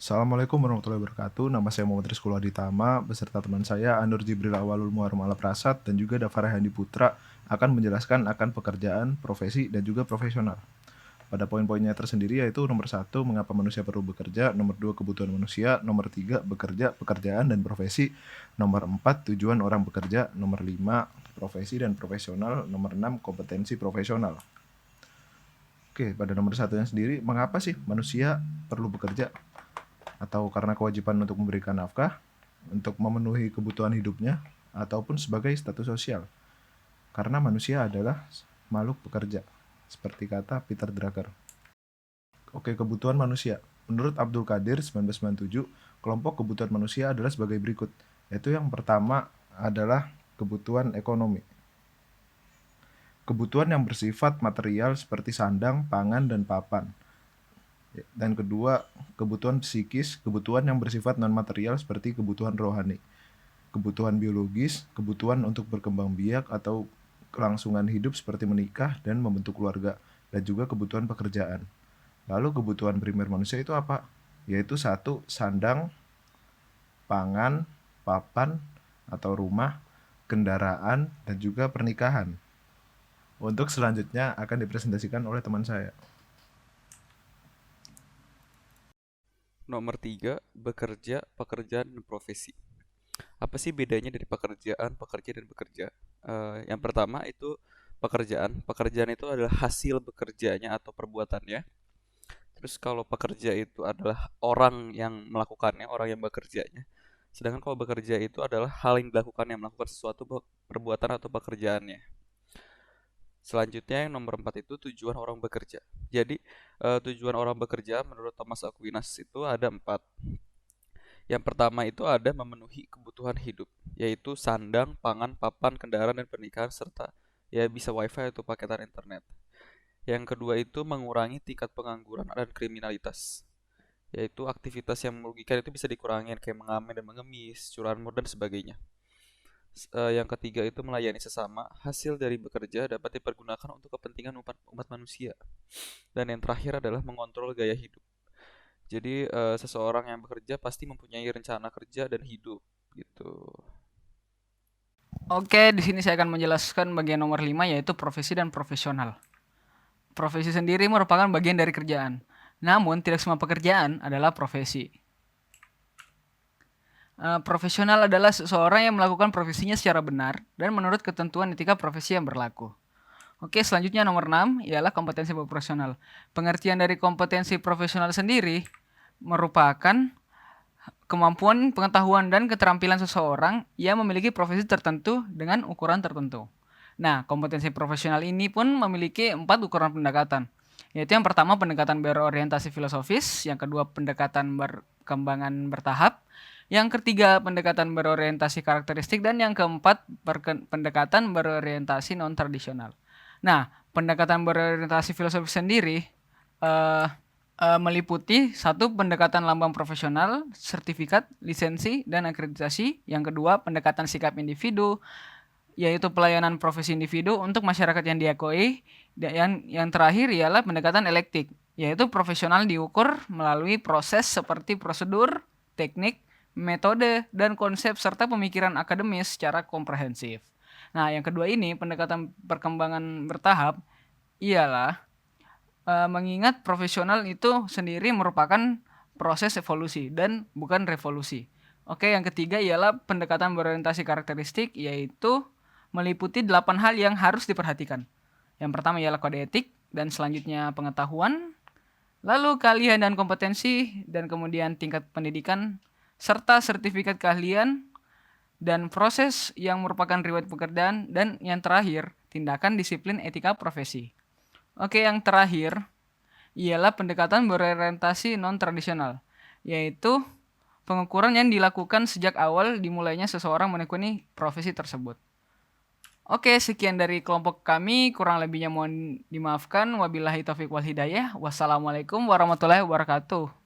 Assalamualaikum warahmatullahi wabarakatuh. Nama saya Muhammad Rizkul Aditama beserta teman saya Anur Jibril Awalul Muharram Alaprasad dan juga Dafar Handi Putra akan menjelaskan akan pekerjaan, profesi, dan juga profesional. Pada poin-poinnya tersendiri yaitu nomor 1, mengapa manusia perlu bekerja, nomor 2, kebutuhan manusia, nomor 3, bekerja, pekerjaan, dan profesi, nomor 4, tujuan orang bekerja, nomor 5, profesi dan profesional, nomor 6, kompetensi profesional. Oke, pada nomor satunya sendiri, mengapa sih manusia perlu bekerja? Atau karena kewajiban untuk memberikan nafkah, untuk memenuhi kebutuhan hidupnya, ataupun sebagai status sosial. Karena manusia adalah makhluk pekerja, seperti kata Peter Drucker. Oke, kebutuhan manusia. Menurut Abdul Qadir 1997, kelompok kebutuhan manusia adalah sebagai berikut, yaitu yang pertama adalah kebutuhan ekonomi. Kebutuhan yang bersifat material seperti sandang, pangan, dan papan. Dan kedua, kebutuhan psikis, kebutuhan yang bersifat non-material seperti kebutuhan rohani. Kebutuhan biologis, kebutuhan untuk berkembang biak atau kelangsungan hidup seperti menikah dan membentuk keluarga, dan juga kebutuhan pekerjaan. Lalu kebutuhan primer manusia itu apa? Yaitu satu, sandang, pangan, papan atau rumah, kendaraan, dan juga pernikahan. Untuk selanjutnya akan dipresentasikan oleh teman saya. Nomor 3, bekerja, pekerjaan, dan profesi. Apa sih bedanya dari pekerjaan, pekerja, dan bekerja? Yang pertama itu pekerjaan. Pekerjaan itu adalah hasil bekerjanya atau perbuatannya. Terus kalau pekerja itu adalah orang yang melakukannya, orang yang bekerjanya. Sedangkan kalau bekerja itu adalah hal yang dilakukan, yang melakukan sesuatu perbuatan atau pekerjaannya. Selanjutnya yang nomor 4 itu tujuan orang bekerja. Jadi tujuan orang bekerja menurut Thomas Aquinas itu ada 4. Yang pertama itu ada memenuhi kebutuhan hidup, yaitu sandang, pangan, papan, kendaraan, dan pernikahan, serta ya bisa wifi atau paketan internet. Yang kedua itu mengurangi tingkat pengangguran dan kriminalitas, yaitu aktivitas yang merugikan itu bisa dikurangi kayak mengamen dan mengemis, curanmor, dan sebagainya. Yang ketiga itu melayani sesama, hasil dari bekerja dapat dipergunakan untuk kepentingan umat manusia. Dan yang terakhir adalah mengontrol gaya hidup. Jadi seseorang yang bekerja pasti mempunyai rencana kerja dan hidup gitu. Oke, di sini saya akan menjelaskan bagian nomor 5 yaitu profesi dan profesional. Profesi sendiri merupakan bagian dari kerjaan. Namun, tidak semua pekerjaan adalah profesi. Profesional adalah seseorang yang melakukan profesinya secara benar dan menurut ketentuan etika profesi yang berlaku. Oke, selanjutnya nomor 6 ialah kompetensi profesional. Pengertian dari kompetensi profesional sendiri merupakan kemampuan, pengetahuan, dan keterampilan seseorang yang memiliki profesi tertentu dengan ukuran tertentu. Nah, kompetensi profesional ini pun memiliki 4 ukuran pendekatan, yaitu yang pertama pendekatan berorientasi filosofis, yang kedua pendekatan berkembangan bertahap, yang ketiga pendekatan berorientasi karakteristik, dan yang keempat pendekatan berorientasi non-tradisional. Nah, pendekatan berorientasi filosofis sendiri meliputi satu pendekatan lambang profesional, sertifikat, lisensi, dan akreditasi. Yang kedua pendekatan sikap individu, yaitu pelayanan profesi individu untuk masyarakat yang diakui. Dan yang terakhir ialah pendekatan elektik, yaitu profesional diukur melalui proses seperti prosedur, teknik, metode, dan konsep serta pemikiran akademis secara komprehensif. Nah, yang kedua ini pendekatan perkembangan bertahap ialah mengingat profesional itu sendiri merupakan proses evolusi dan bukan revolusi. Oke, yang ketiga ialah pendekatan berorientasi karakteristik, yaitu meliputi 8 hal yang harus diperhatikan. Yang pertama ialah kode etik, dan selanjutnya pengetahuan, lalu keahlian dan kompetensi, dan kemudian tingkat pendidikan, serta sertifikat keahlian, dan proses yang merupakan riwayat pekerjaan, dan yang terakhir, tindakan disiplin etika profesi. Oke, yang terakhir ialah pendekatan berorientasi non-tradisional, yaitu pengukuran yang dilakukan sejak awal dimulainya seseorang menekuni profesi tersebut. Oke, sekian dari kelompok kami, kurang lebihnya mohon dimaafkan. Wabillahi taufiq wal hidayah. Wassalamualaikum warahmatullahi wabarakatuh.